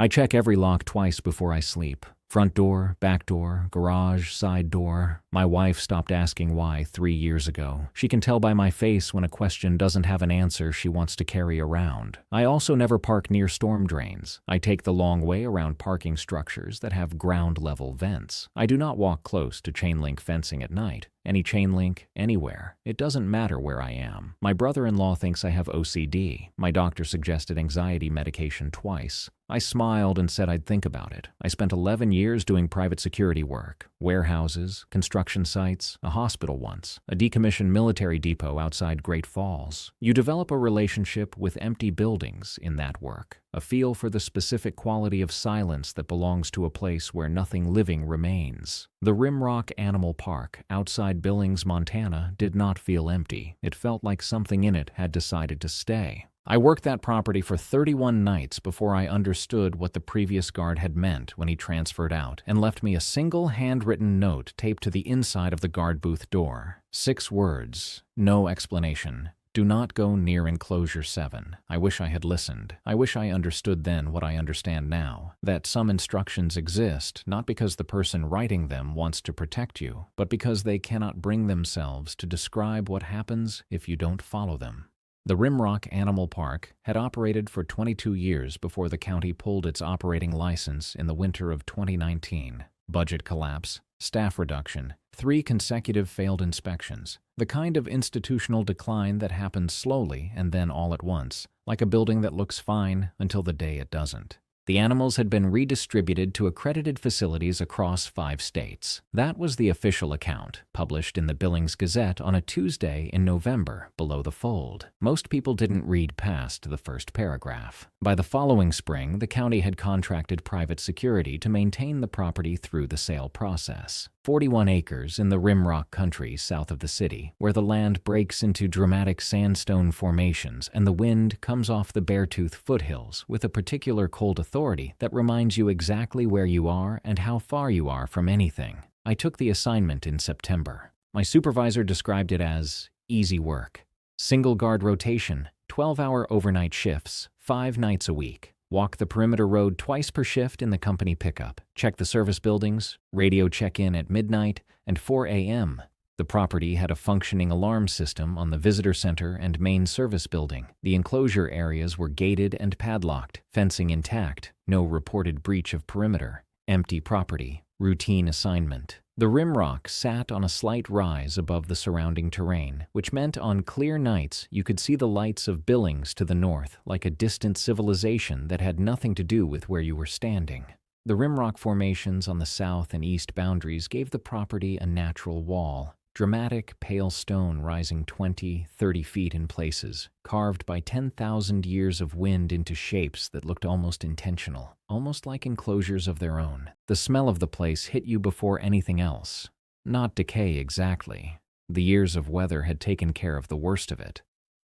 I check every lock twice before I sleep. Front door, back door, garage, side door. My wife stopped asking why 3 years ago. She can tell by my face when a question doesn't have an answer she wants to carry around. I also never park near storm drains. I take the long way around parking structures that have ground-level vents. I do not walk close to chain-link fencing at night. Any chain link, anywhere. It doesn't matter where I am. My brother-in-law thinks I have OCD. My doctor suggested anxiety medication twice. I smiled and said I'd think about it. I spent 11 years doing private security work, warehouses, construction sites, a hospital once, a decommissioned military depot outside Great Falls. You develop a relationship with empty buildings in that work, a feel for the specific quality of silence that belongs to a place where nothing living remains. The Rimrock Animal Park outside Billings, Montana, did not feel empty. It felt like something in it had decided to stay. I worked that property for 31 nights before I understood what the previous guard had meant when he transferred out and left me a single handwritten note taped to the inside of the guard booth door. 6 words, no explanation. Do not go near Enclosure 7. I wish I had listened. I wish I understood then what I understand now, that some instructions exist not because the person writing them wants to protect you, but because they cannot bring themselves to describe what happens if you don't follow them. The Rimrock Animal Park had operated for 22 years before the county pulled its operating license in the winter of 2019. Budget collapse, staff reduction, 3 consecutive failed inspections, the kind of institutional decline that happens slowly and then all at once, like a building that looks fine until the day it doesn't. The animals had been redistributed to accredited facilities across 5 states. That was the official account, published in the Billings Gazette on a Tuesday in November, below the fold. Most people didn't read past the first paragraph. By the following spring, the county had contracted private security to maintain the property through the sale process. 41 acres in the Rimrock country south of the city, where the land breaks into dramatic sandstone formations and the wind comes off the Beartooth foothills with a particular cold authority that reminds you exactly where you are and how far you are from anything. I took the assignment in September. My supervisor described it as easy work. Single guard rotation, 12-hour overnight shifts, 5 nights a week. Walk the perimeter road twice per shift in the company pickup. Check the service buildings, radio check-in at midnight and 4 a.m. The property had a functioning alarm system on the visitor center and main service building. The enclosure areas were gated and padlocked, fencing intact, no reported breach of perimeter. Empty property, routine assignment. The Rimrock sat on a slight rise above the surrounding terrain, which meant on clear nights you could see the lights of Billings to the north, like a distant civilization that had nothing to do with where you were standing. The Rimrock formations on the south and east boundaries gave the property a natural wall. Dramatic, pale stone rising 20, 30 feet in places, carved by 10,000 years of wind into shapes that looked almost intentional, almost like enclosures of their own. The smell of the place hit you before anything else. Not decay exactly. The years of weather had taken care of the worst of it.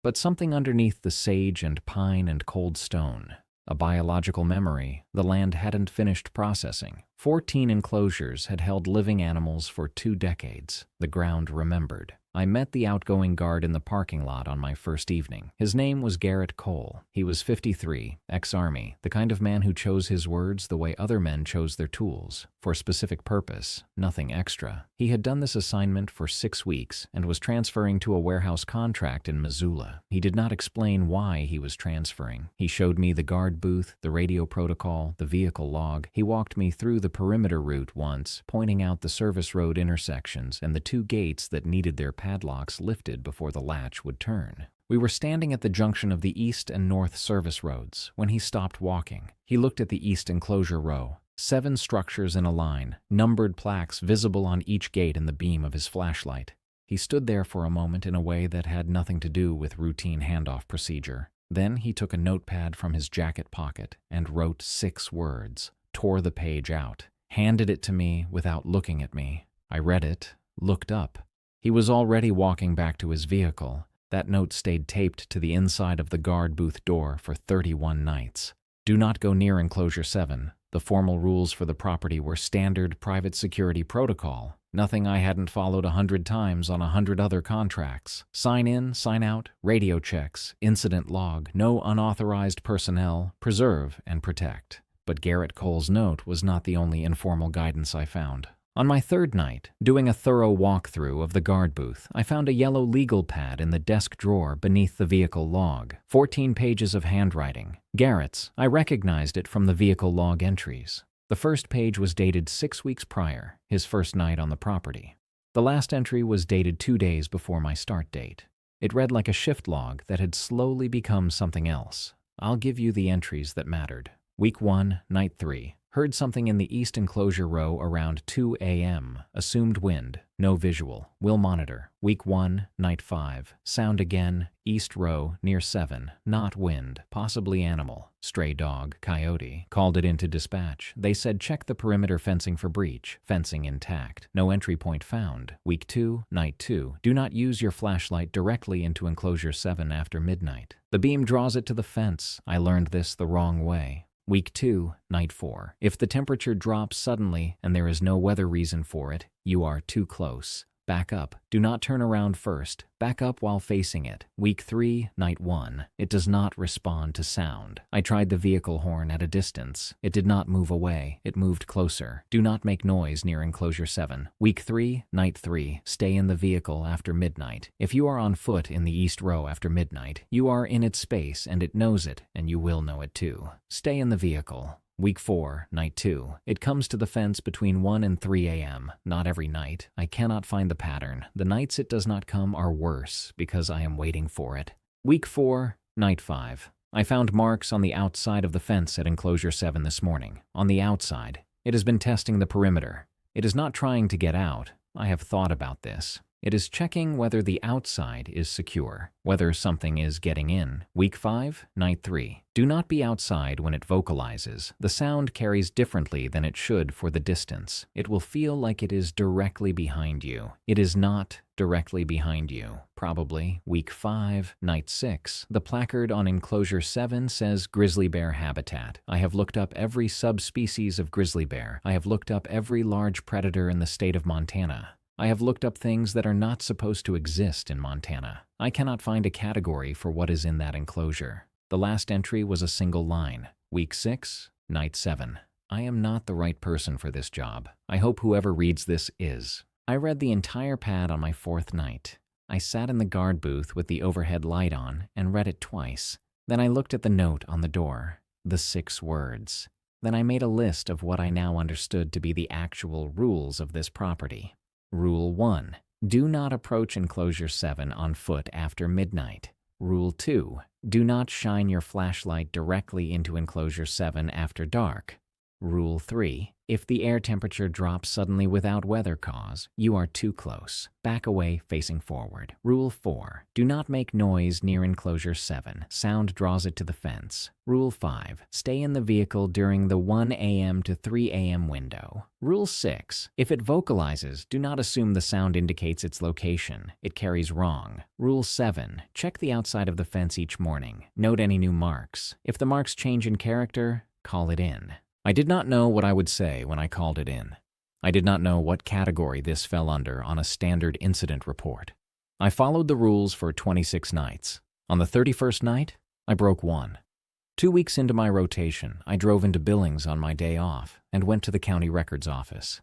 But something underneath the sage and pine and cold stone. A biological memory the land hadn't finished processing. 14 enclosures had held living animals for 2 decades. The ground remembered. I met the outgoing guard in the parking lot on my first evening. His name was Garrett Cole. He was 53, ex-Army, the kind of man who chose his words the way other men chose their tools, for a specific purpose, nothing extra. He had done this assignment for 6 weeks and was transferring to a warehouse contract in Missoula. He did not explain why he was transferring. He showed me the guard booth, the radio protocol, the vehicle log. He walked me through the perimeter route once, pointing out the service road intersections and the 2 gates that needed their padlocks lifted before the latch would turn. We were standing at the junction of the east and north service roads when he stopped walking. He looked at the east enclosure row. 7 structures in a line, numbered plaques visible on each gate in the beam of his flashlight. He stood there for a moment in a way that had nothing to do with routine handoff procedure. Then he took a notepad from his jacket pocket and wrote 6 words, tore the page out, handed it to me without looking at me. I read it, looked up. He was already walking back to his vehicle. That note stayed taped to the inside of the guard booth door for 31 nights. Do not go near Enclosure 7. The formal rules for the property were standard private security protocol. Nothing I hadn't followed 100 times on 100 other contracts. Sign in, sign out, radio checks, incident log, no unauthorized personnel, preserve and protect. But Garrett Cole's note was not the only informal guidance I found. On my third night, doing a thorough walkthrough of the guard booth, I found a yellow legal pad in the desk drawer beneath the vehicle log. 14 pages of handwriting. Garrett's. I recognized it from the vehicle log entries. The first page was dated 6 weeks prior, his first night on the property. The last entry was dated 2 days before my start date. It read like a shift log that had slowly become something else. I'll give you the entries that mattered. Week 1, Night 3. Heard something in the east enclosure row around 2 a.m. Assumed wind. No visual. Will monitor. Week 1, Night 5. Sound again. East row near 7. Not wind. Possibly animal. Stray dog. Coyote. Called it into dispatch. They said check the perimeter fencing for breach. Fencing intact. No entry point found. Week 2, Night 2. Do not use your flashlight directly into enclosure 7 after midnight. The beam draws it to the fence. I learned this the wrong way. Week 2, Night 4. If the temperature drops suddenly and there is no weather reason for it, you are too close. Back up. Do not turn around first. Back up while facing it. Week 3, Night 1. It does not respond to sound. I tried the vehicle horn at a distance. It did not move away. It moved closer. Do not make noise near enclosure 7. Week 3, Night 3. Stay in the vehicle after midnight. If you are on foot in the east row after midnight, you are in its space and it knows it, and you will know it too. Stay in the vehicle. Week 4, Night 2. It comes to the fence between 1 and 3 a.m. Not every night. I cannot find the pattern. The nights it does not come are worse because I am waiting for it. Week 4, Night 5. I found marks on the outside of the fence at enclosure 7 this morning. On the outside. It has been testing the perimeter. It is not trying to get out. I have thought about this. It is checking whether the outside is secure, whether something is getting in. Week 5, Night 3. Do not be outside when it vocalizes. The sound carries differently than it should for the distance. It will feel like it is directly behind you. It is not directly behind you. Probably. Week 5, Night 6. The placard on enclosure 7 says grizzly bear habitat. I have looked up every subspecies of grizzly bear. I have looked up every large predator in the state of Montana. I have looked up things that are not supposed to exist in Montana. I cannot find a category for what is in that enclosure. The last entry was a single line. Week 6, Night 7. I am not the right person for this job. I hope whoever reads this is. I read the entire pad on my 4th night. I sat in the guard booth with the overhead light on and read it twice. Then I looked at the note on the door, the 6 words. Then I made a list of what I now understood to be the actual rules of this property. Rule 1. Do not approach enclosure 7 on foot after midnight. Rule 2. Do not shine your flashlight directly into enclosure 7 after dark. Rule 3. If the air temperature drops suddenly without weather cause, you are too close. Back away facing forward. Rule 4. Do not make noise near enclosure 7. Sound draws it to the fence. Rule 5. Stay in the vehicle during the 1 a.m. to 3 a.m. window. Rule 6. If it vocalizes, do not assume the sound indicates its location. It carries wrong. Rule 7. Check the outside of the fence each morning. Note any new marks. If the marks change in character, call it in. I did not know what I would say when I called it in. I did not know what category this fell under on a standard incident report. I followed the rules for 26 nights. On the 31st night, I broke one. 2 weeks into my rotation, I drove into Billings on my day off and went to the county records office.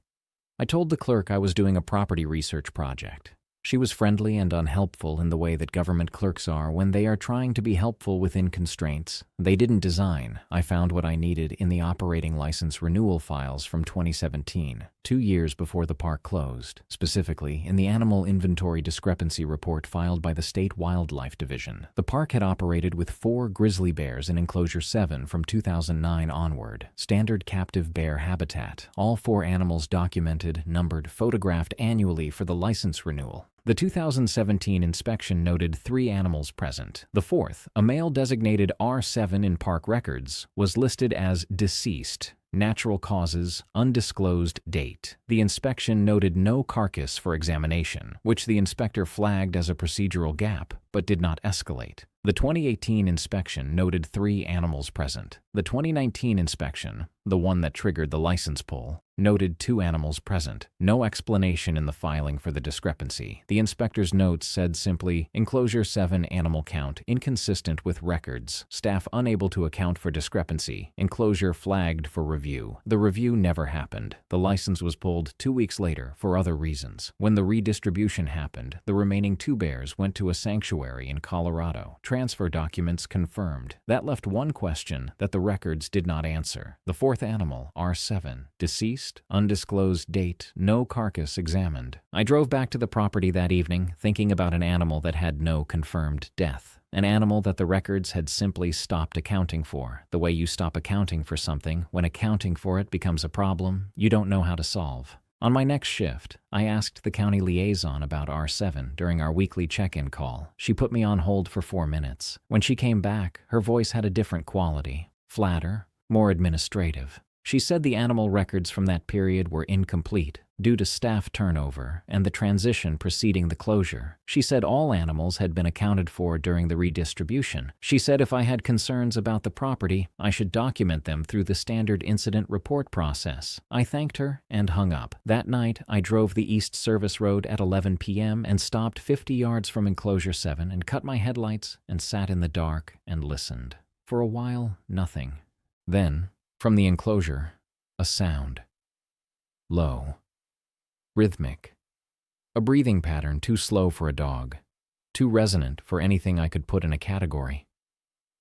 I told the clerk I was doing a property research project. She was friendly and unhelpful in the way that government clerks are when they are trying to be helpful within constraints. They didn't design. I found what I needed in the operating license renewal files from 2017, 2 years before the park closed, specifically in the animal inventory discrepancy report filed by the State Wildlife Division. The park had operated with 4 grizzly bears in Enclosure 7 from 2009 onward, standard captive bear habitat, all 4 animals documented, numbered, photographed annually for the license renewal. The 2017 inspection noted 3 animals present. The 4th, a male designated R7 in park records, was listed as deceased Natural causes, undisclosed date. The inspection noted no carcass for examination, which the inspector flagged as a procedural gap, but did not escalate. The 2018 inspection noted 3 animals present. The 2019 inspection, the one that triggered the license pull, noted 2 animals present. No explanation in the filing for the discrepancy. The inspector's notes said simply, Enclosure 7 animal count inconsistent with records. Staff unable to account for discrepancy. Enclosure flagged for review. The review never happened. The license was pulled 2 weeks later for other reasons. When the redistribution happened, the remaining 2 bears went to a sanctuary in Colorado. Transfer documents confirmed. That left one question that the records did not answer. The 4th animal, R7, deceased, undisclosed date, no carcass examined. I drove back to the property that evening, thinking about an animal that had no confirmed death. An animal that the records had simply stopped accounting for. The way you stop accounting for something, when accounting for it becomes a problem you don't know how to solve. On my next shift, I asked the county liaison about R7 during our weekly check-in call. She put me on hold for 4 minutes. When she came back, her voice had a different quality. Flatter, more administrative. She said the animal records from that period were incomplete due to staff turnover and the transition preceding the closure. She said all animals had been accounted for during the redistribution. She said if I had concerns about the property, I should document them through the standard incident report process. I thanked her and hung up. That night, I drove the East Service Road at 11 p.m. and stopped 50 yards from Enclosure 7 and cut my headlights and sat in the dark and listened. For a while, nothing. Then, from the enclosure, a sound. Low. Rhythmic. A breathing pattern too slow for a dog. Too resonant for anything I could put in a category.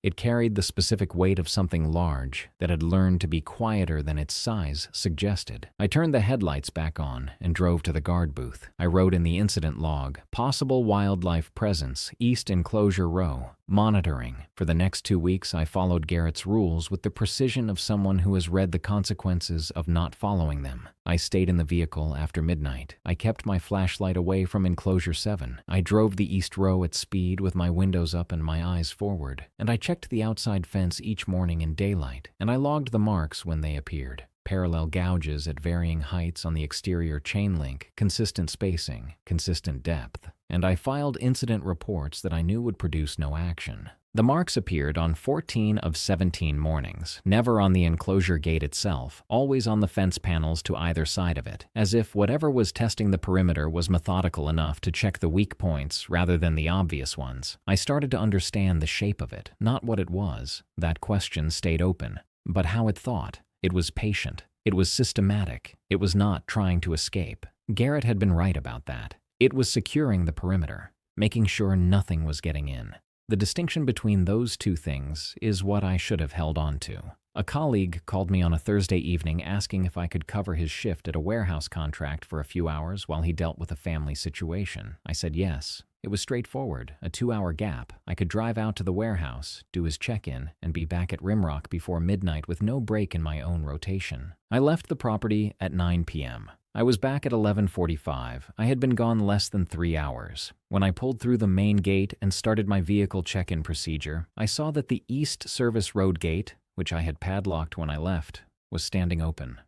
It carried the specific weight of something large that had learned to be quieter than its size suggested. I turned the headlights back on and drove to the guard booth. I wrote in the incident log, possible wildlife presence, East Enclosure Row. Monitoring. For the next 2 weeks, I followed Garrett's rules with the precision of someone who has read the consequences of not following them. I stayed in the vehicle after midnight. I kept my flashlight away from Enclosure 7. I drove the East Row at speed with my windows up and my eyes forward. And I checked the outside fence each morning in daylight. And I logged the marks when they appeared. Parallel gouges at varying heights on the exterior chain link, consistent spacing, consistent depth. And I filed incident reports that I knew would produce no action. The marks appeared on 14 of 17 mornings, never on the enclosure gate itself, always on the fence panels to either side of it, as if whatever was testing the perimeter was methodical enough to check the weak points rather than the obvious ones. I started to understand the shape of it, not what it was. That question stayed open, but how it thought. It was patient. It was systematic. It was not trying to escape. Garrett had been right about that. It was securing the perimeter, making sure nothing was getting in. The distinction between those two things is what I should have held on to. A colleague called me on a Thursday evening asking if I could cover his shift at a warehouse contract for a few hours while he dealt with a family situation. I said yes. It was straightforward, a 2-hour gap. I could drive out to the warehouse, do his check-in, and be back at Rimrock before midnight with no break in my own rotation. I left the property at 9 p.m. I was back at 11:45. I had been gone less than 3 hours. When I pulled through the main gate and started my vehicle check-in procedure, I saw that the East Service Road gate, which I had padlocked when I left, was standing open.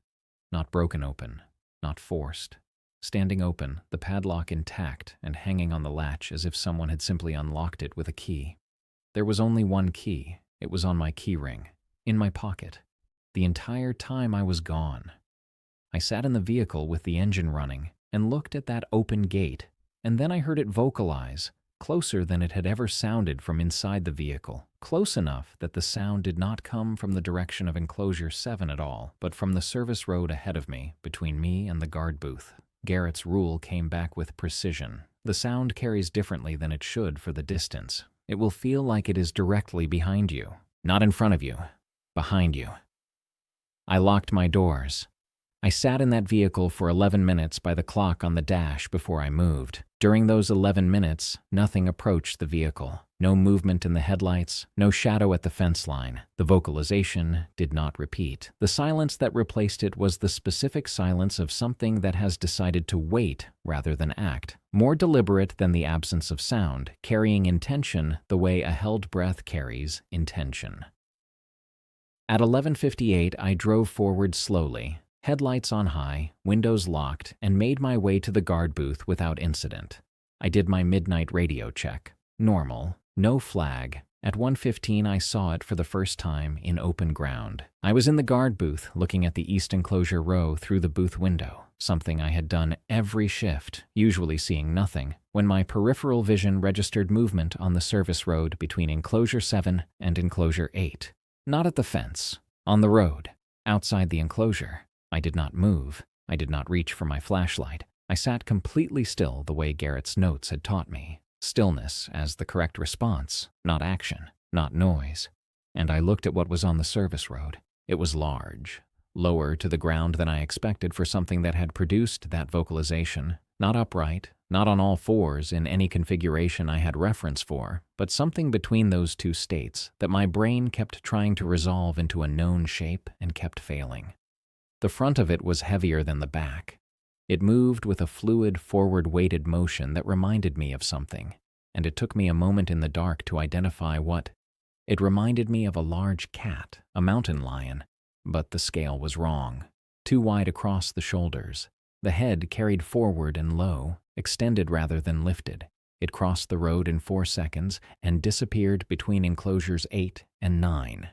Not broken open, not forced. Standing open, the padlock intact and hanging on the latch as if someone had simply unlocked it with a key. There was only one key. It was on my key ring, in my pocket. The entire time I was gone. I sat in the vehicle with the engine running and looked at that open gate, and then I heard it vocalize, closer than it had ever sounded from inside the vehicle. Close enough that the sound did not come from the direction of Enclosure 7 at all, but from the service road ahead of me, between me and the guard booth. Garrett's rule came back with precision. The sound carries differently than it should for the distance. It will feel like it is directly behind you, not in front of you, behind you. I locked my doors. I sat in that vehicle for 11 minutes by the clock on the dash before I moved. During those 11 minutes, nothing approached the vehicle. No movement in the headlights, no shadow at the fence line. The vocalization did not repeat. The silence that replaced it was the specific silence of something that has decided to wait rather than act. More deliberate than the absence of sound, carrying intention the way a held breath carries intention. At 11:58, I drove forward slowly, headlights on high, windows locked, and made my way to the guard booth without incident. I did my midnight radio check. Normal, no flag. At 1:15, I saw it for the first time in open ground. I was in the guard booth looking at the east enclosure row through the booth window, something I had done every shift, usually seeing nothing, when my peripheral vision registered movement on the service road between Enclosure 7 and Enclosure 8. Not at the fence, on the road, outside the enclosure. I did not move. I did not reach for my flashlight. I sat completely still the way Garrett's notes had taught me. Stillness as the correct response, not action, not noise. And I looked at what was on the service road. It was large, lower to the ground than I expected for something that had produced that vocalization. Not upright, not on all fours in any configuration I had reference for, but something between those two states that my brain kept trying to resolve into a known shape and kept failing. The front of it was heavier than the back. It moved with a fluid, forward-weighted motion that reminded me of something, and it took me a moment in the dark to identify what. It reminded me of a large cat, a mountain lion, but the scale was wrong. Too wide across the shoulders. The head carried forward and low, extended rather than lifted. It crossed the road in 4 seconds and disappeared between enclosures 8 and 9.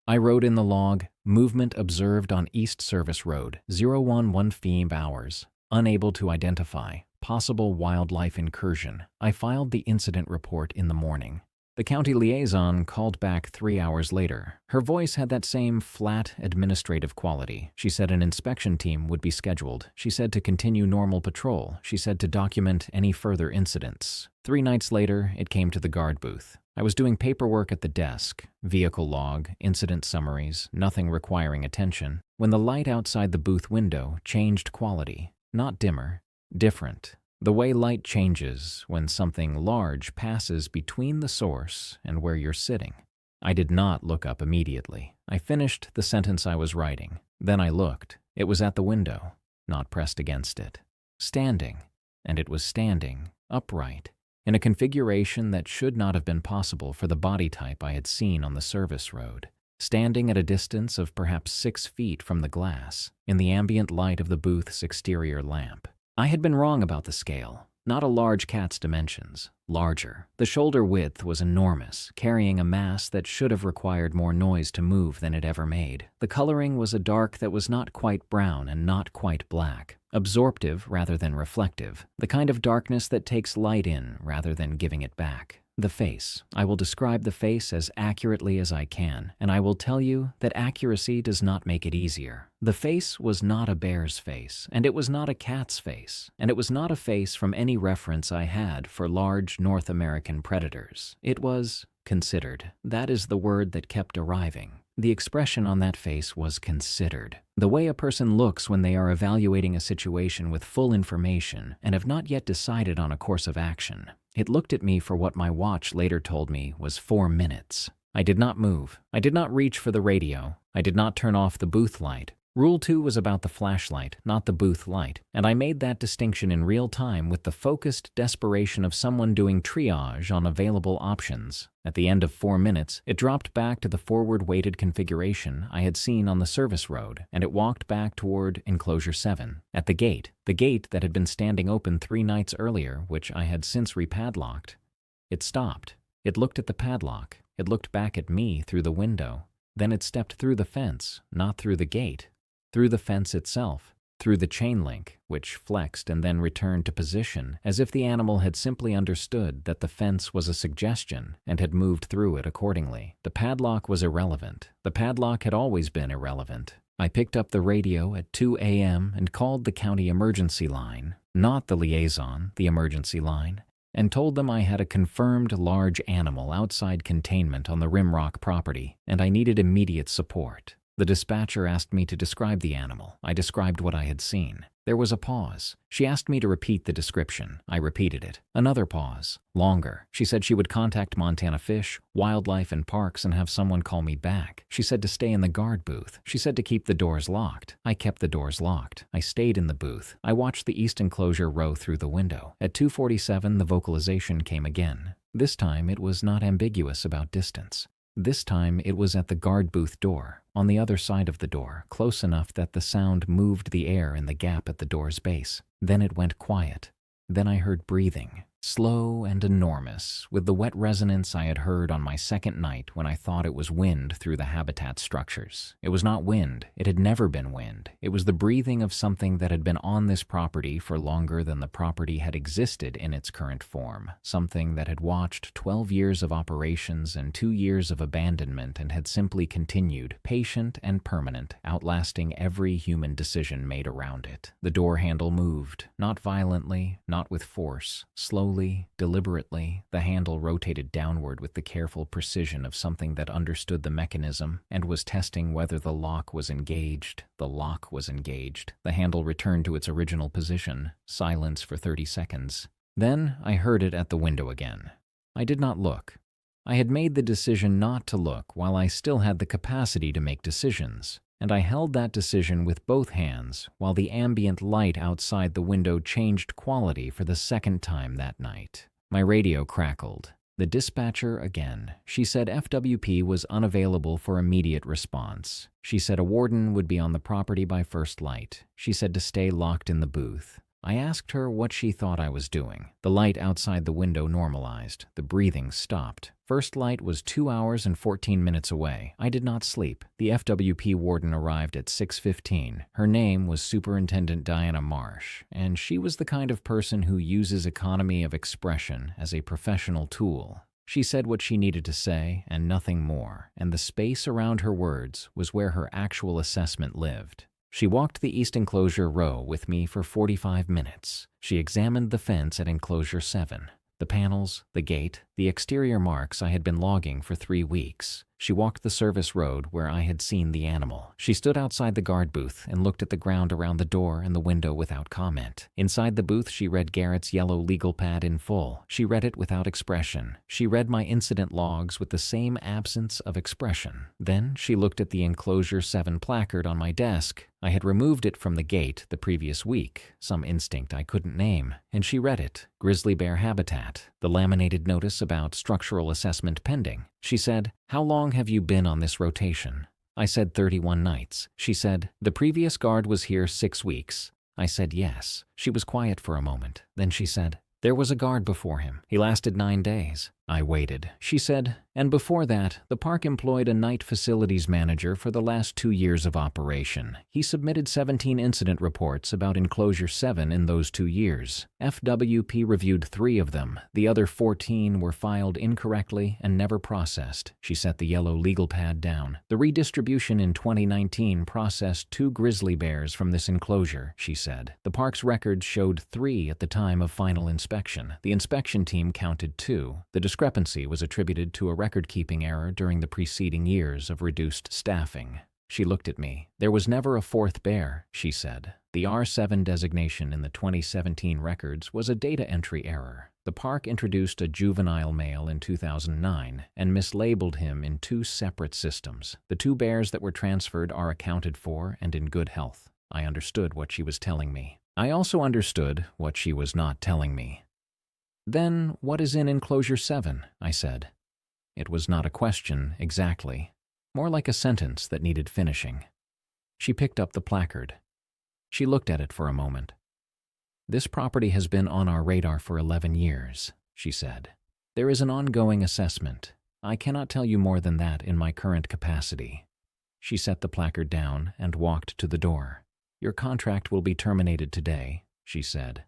I wrote in the log, movement observed on East Service Road, 011 hours, unable to identify, possible wildlife incursion. I filed the incident report in the morning. The county liaison called back 3 hours later. Her voice had that same flat, administrative quality. She said an inspection team would be scheduled. She said to continue normal patrol. She said to document any further incidents. 3 nights later, it came to the guard booth. I was doing paperwork at the desk, vehicle log, incident summaries, nothing requiring attention, when the light outside the booth window changed quality. Not dimmer, different. The way light changes when something large passes between the source and where you're sitting. I did not look up immediately. I finished the sentence I was writing. Then I looked. It was at the window, not pressed against it. Standing, and it was standing, upright, in a configuration that should not have been possible for the body type I had seen on the service road. Standing at a distance of perhaps 6 feet from the glass, in the ambient light of the booth's exterior lamp. I had been wrong about the scale. Not a large cat's dimensions. Larger. The shoulder width was enormous, carrying a mass that should have required more noise to move than it ever made. The coloring was a dark that was not quite brown and not quite black. Absorptive rather than reflective. The kind of darkness that takes light in rather than giving it back. The face. I will describe the face as accurately as I can, and I will tell you that accuracy does not make it easier. The face was not a bear's face, and it was not a cat's face, and it was not a face from any reference I had for large North American predators. It was considered. That is the word that kept arriving. The expression on that face was considered. The way a person looks when they are evaluating a situation with full information and have not yet decided on a course of action. It looked at me for what my watch later told me was 4 minutes. I did not move. I did not reach for the radio. I did not turn off the booth light. Rule 2 was about the flashlight, not the booth light, and I made that distinction in real time with the focused desperation of someone doing triage on available options. At the end of 4 minutes, it dropped back to the forward-weighted configuration I had seen on the service road, and it walked back toward Enclosure 7. At the gate that had been standing open 3 nights earlier, which I had since repadlocked, it stopped. It looked at the padlock. It looked back at me through the window. Then it stepped through the fence, not through the gate. Through the fence itself, through the chain link, which flexed and then returned to position, as if the animal had simply understood that the fence was a suggestion and had moved through it accordingly. The padlock was irrelevant. The padlock had always been irrelevant. I picked up the radio at 2 a.m. and called the county emergency line, not the liaison, the emergency line, and told them I had a confirmed large animal outside containment on the Rimrock property, and I needed immediate support. The dispatcher asked me to describe the animal. I described what I had seen. There was a pause. She asked me to repeat the description. I repeated it. Another pause. Longer. She said she would contact Montana Fish, Wildlife, and Parks and have someone call me back. She said to stay in the guard booth. She said to keep the doors locked. I kept the doors locked. I stayed in the booth. I watched the east enclosure row through the window. At 2:47, the vocalization came again. This time, it was not ambiguous about distance. This time, it was at the guard booth door. on the other side of the door, close enough that the sound moved the air in the gap at the door's base. Then it went quiet. Then I heard breathing, slow and enormous, with the wet resonance I had heard on my second night when I thought it was wind through the habitat structures. It was not wind. It had never been wind. It was the breathing of something that had been on this property for longer than the property had existed in its current form. Something that had watched 12 years of operations and 2 years of abandonment and had simply continued, patient and permanent, outlasting every human decision made around it. The door handle moved, not violently, not with force, slowly. Deliberately, the handle rotated downward with the careful precision of something that understood the mechanism and was testing whether the lock was engaged. The lock was engaged. The handle returned to its original position. Silence for 30 seconds. Then I heard it at the window again. I did not look. I had made the decision not to look while I still had the capacity to make decisions. And I held that decision with both hands while the ambient light outside the window changed quality for the second time that night. My radio crackled. The dispatcher again. She said FWP was unavailable for immediate response. She said a warden would be on the property by first light. She said to stay locked in the booth. I asked her what she thought I was doing. The light outside the window normalized. The breathing stopped. First light was 2 hours and 14 minutes away. I did not sleep. The FWP warden arrived at 6:15. Her name was Superintendent Diana Marsh, and she was the kind of person who uses economy of expression as a professional tool. She said what she needed to say and nothing more, and the space around her words was where her actual assessment lived. She walked the East Enclosure row with me for 45 minutes. She examined the fence at Enclosure 7, the panels, the gate, the exterior marks I had been logging for 3 weeks. She walked the service road where I had seen the animal. She stood outside the guard booth and looked at the ground around the door and the window without comment. Inside the booth, she read Garrett's yellow legal pad in full. She read it without expression. She read my incident logs with the same absence of expression. Then she looked at the Enclosure 7 placard on my desk. I had removed it from the gate the previous week, some instinct I couldn't name, and she read it. Grizzly bear habitat, the laminated notice about structural assessment pending. She said, "How long have you been on this rotation?" I said 31 nights. She said, "The previous guard was here 6 weeks." I said yes. She was quiet for a moment. Then she said, "There was a guard before him. He lasted 9 days." I waited. She said, "And before that, the park employed a night facilities manager for the last 2 years of operation. He submitted 17 incident reports about Enclosure 7 in those 2 years. FWP reviewed 3 of them. The other 14 were filed incorrectly and never processed." She set the yellow legal pad down. "The redistribution in 2019 processed 2 grizzly bears from this enclosure," she said. "The park's records showed 3 at the time of final inspection. The inspection team counted 2. The discrepancy was attributed to a record-keeping error during the preceding years of reduced staffing." She looked at me. "There was never a 4th bear," she said. "The R7 designation in the 2017 records was a data entry error. The park introduced a juvenile male in 2009 and mislabeled him in 2 separate systems. The 2 bears that were transferred are accounted for and in good health." I understood what she was telling me. I also understood what she was not telling me. "Then what is in Enclosure 7?" I said. It was not a question, exactly. More like a sentence that needed finishing. She picked up the placard. She looked at it for a moment. "This property has been on our radar for 11 years, she said. "There is an ongoing assessment. I cannot tell you more than that in my current capacity." She set the placard down and walked to the door. "Your contract will be terminated today," she said.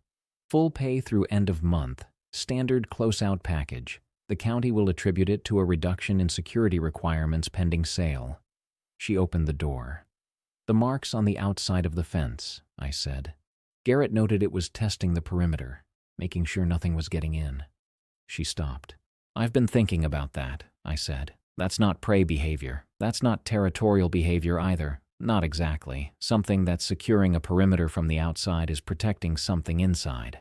"Full pay through end of month. Standard close-out package. The county will attribute it to a reduction in security requirements pending sale." She opened the door. "The marks on the outside of the fence," I said. Garrett noted it was testing the perimeter, making sure nothing was getting in. She stopped. "I've been thinking about that," I said. "That's not prey behavior. That's not territorial behavior either. Not exactly. Something that's securing a perimeter from the outside is protecting something inside."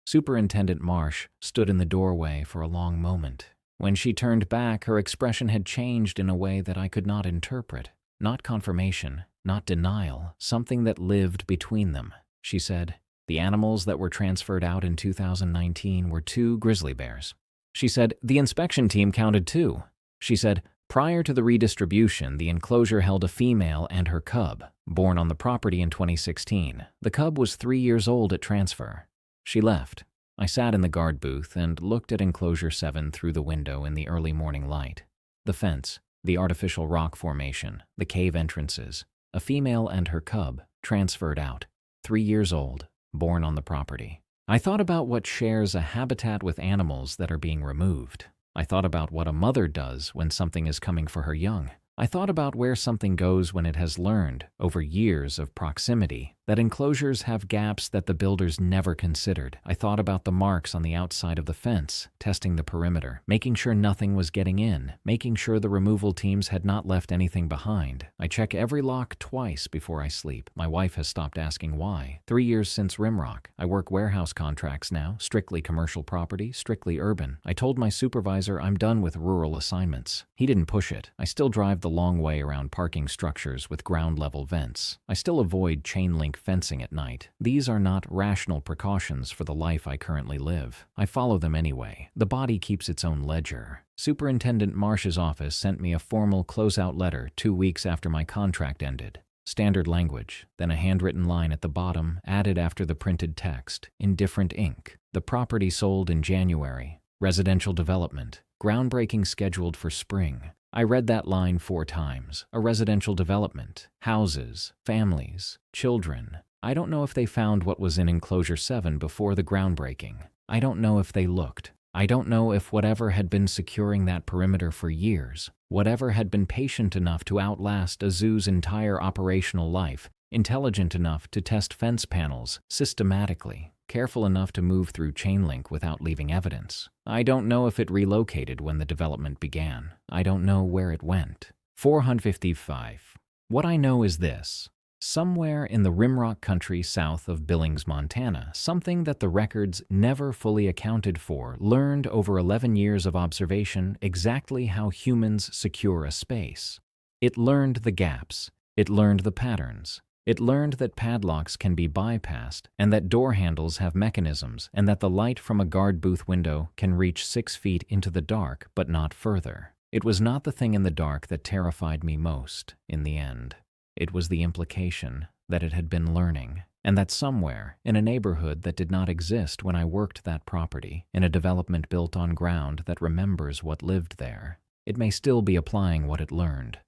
Superintendent Marsh stood in the doorway for a long moment. When she turned back, her expression had changed in a way that I could not interpret. Not confirmation, not denial, something that lived between them. She said, "The animals that were transferred out in 2019 were 2 grizzly bears." She said, "The inspection team counted 2. She said, Prior to the redistribution, the enclosure held a female and her cub, born on the property in 2016. The cub was 3 years old at transfer. She left. I sat in the guard booth and looked at Enclosure 7 through the window in the early morning light. The fence, the artificial rock formation, the cave entrances. A female and her cub, transferred out, 3 years old, born on the property. I thought about what shares a habitat with animals that are being removed. I thought about what a mother does when something is coming for her young. I thought about where something goes when it has learned, over years of proximity, that enclosures have gaps that the builders never considered. I thought about the marks on the outside of the fence, testing the perimeter, making sure nothing was getting in, making sure the removal teams had not left anything behind. I check every lock twice before I sleep. My wife has stopped asking why. 3 years since Rimrock. I work warehouse contracts now, strictly commercial property, strictly urban. I told my supervisor I'm done with rural assignments. He didn't push it. I still drive the long way around parking structures with ground-level vents. I still avoid chain-link fencing at night. These are not rational precautions for the life I currently live. I follow them anyway. The body keeps its own ledger. Superintendent Marsh's office sent me a formal closeout letter 2 weeks after my contract ended. Standard language, then a handwritten line at the bottom, added after the printed text, in different ink. The property sold in January. Residential development. Groundbreaking scheduled for spring. I read that line 4 times. A residential development. Houses. Families. Children. I don't know if they found what was in Enclosure 7 before the groundbreaking. I don't know if they looked. I don't know if whatever had been securing that perimeter for years, whatever had been patient enough to outlast a zoo's entire operational life, intelligent enough to test fence panels systematically, careful enough to move through chain link without leaving evidence. I don't know if it relocated when the development began. I don't know where it went. 455. What I know is this. Somewhere in the Rimrock country south of Billings, Montana, something that the records never fully accounted for learned over 11 years of observation exactly how humans secure a space. It learned the gaps. It learned the patterns. It learned that padlocks can be bypassed and that door handles have mechanisms and that the light from a guard booth window can reach 6 feet into the dark but not further. It was not the thing in the dark that terrified me most in the end. It was the implication that it had been learning, and that somewhere, in a neighborhood that did not exist when I worked that property, in a development built on ground that remembers what lived there, it may still be applying what it learned.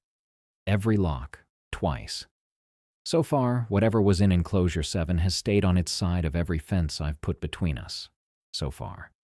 Every lock, twice. So far, whatever was in Enclosure 7 has stayed on its side of every fence I've put between us. So far.